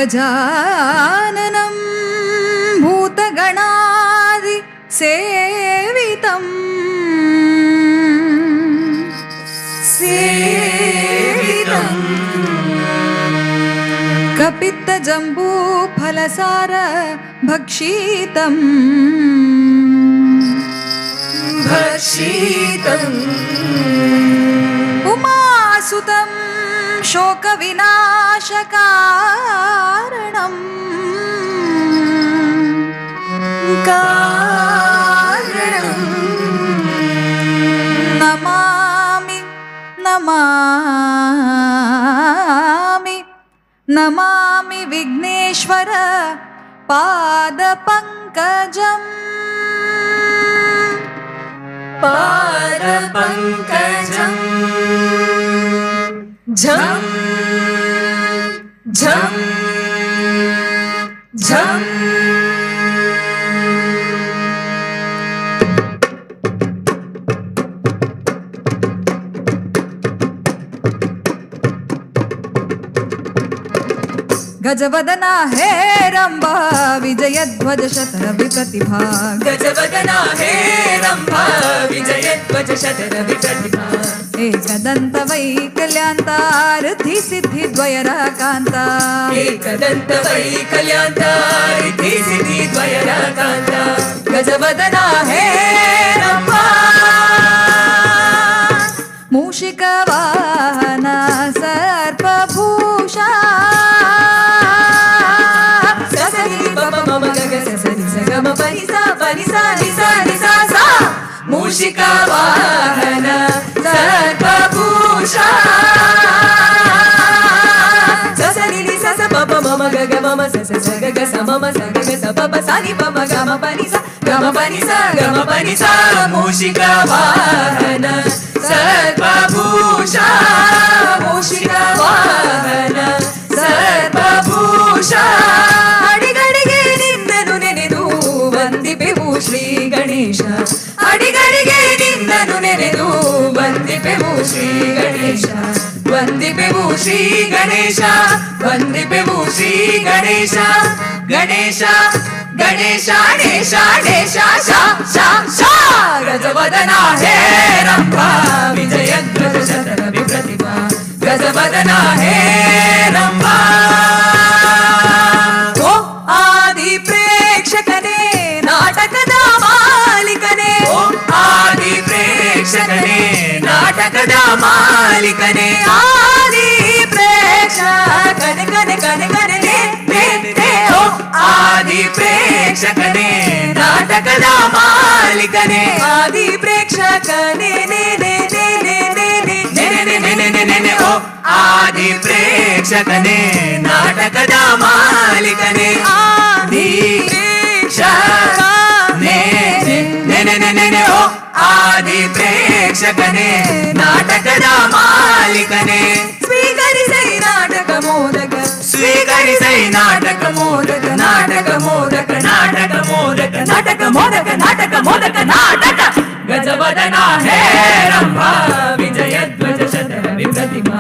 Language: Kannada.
गजाननं भूतगणादि सेवितं कपित्तजम्बूफलसार भक्षितं उमासुतं शोकविनाशकारणं नमामि नमामि नमामि विघ्नेश्वर पादपङ्कजम् झं झं झं गजवदना हे रंभा विजयध्वज शतरवि प्रतिभा गजवदना हे रंभा विजयध्वज शतरवि प्रतिभा एकदंत वैकल्यांता रिद्धि सिद्धि द्वयराकांता एकदंत वैकल्यांता रिद्धि सिद्धि द्वयराकांता गजवदना हे रंभा मूषिक वाहन सर्पभूषा मूषिका वाहन सर्पभूषा ससनिनि सस पप मम गग मम सस स गग स मम स गग स पप सानि पम गम पनि स गम पनि स गम पनि स मूषिका वाहन सर्पभूषा मूषिका वाहन सर्पभूषा अडिगडिगे निन्दनु नेनेदु ವಂದಿಪೆವು ಶ್ರೀ ಗಣೇಶ ಅಡಿಗಡಿಗೆ ನಿನ್ನನು ನೆನೆದು ವಂದಿಪೆವು ಶ್ರೀ ಗಣೇಶ ವಂದಿಪೆವು ಶ್ರೀ ಗಣೇಶ ವಂದಿಪೆವು ಶ್ರೀ ಗಣೇಶ ಗಣೇಶ ಗಣೇಶ ಗಣೇಶ ಗಣೇಶ ಶಾ ಶಾ ಶಾ ಗಜವದನ ಹೇ ರಂಭಾ ವಿಜಯಧ್ವಜ ಶತರವಿ ಪ್ರತಿಭಾ ಗಜವದನ ಹೇ ರಂಭಾ ಓ ಆದಿ ಪ್ರೇಕ್ಷಕನೇ ನಾಟಕದ ಮಾಲಿಕನೇ ಓ ಆದಿ ಪ್ರೇಕ್ಷಕನೇ ನಾಟಕದ ಮಾಲಿಕನೇ ಆದಿ ಪ್ರೇಕ್ಷಕನೇ ಕನೆ ಕನೆ ಕನೆ ನೇ ಓ ಆದಿ ಪ್ರೇಕ್ಷಕನೇ ನಾಟಕದ ಮಾಲಿಕನೇ ಆದಿ ಪ್ರೇಕ್ಷಕನೇ ನೇ ನೇ ನೇ ನೇ ನೇ ನೇ ನೇ ನೇ ನೇ ನೇ ನೇ ಓ ಆದಿ ಪ್ರೇಕ್ಷಕನೇ ನಾಟಕದ ಮಾಲಿಕನೇ ಆದಿ ಪ್ರೇಕ್ಷಕನೇ ನೇ ನೇ ನೇ ನೇ ನೇ ಓ ಆದಿ ಪ್ರೇಕ್ಷಕನೇ ನಾಟಕದ ಮಾಲಿಕನೇ ಸ್ವೀಕರಿಸೈ ನಾಟಕ ಮೋದಕ ಸ್ವೀಕರಿಸೈ ನಾಟಕ ಮೋದಕ ನಾಟಕ ಮೋದಕ ನಾಟಕ ಮೋದಕ ನಾಟಕ ಮೋದಕ ನಾಟಕ ಮೋದಕ ನಾಟಕ ಗಜವದನ ಹೇ ರಂಭಾ ವಿಜಯಧ್ವಜ ಶತರವಿ ಪ್ರತಿಭಾ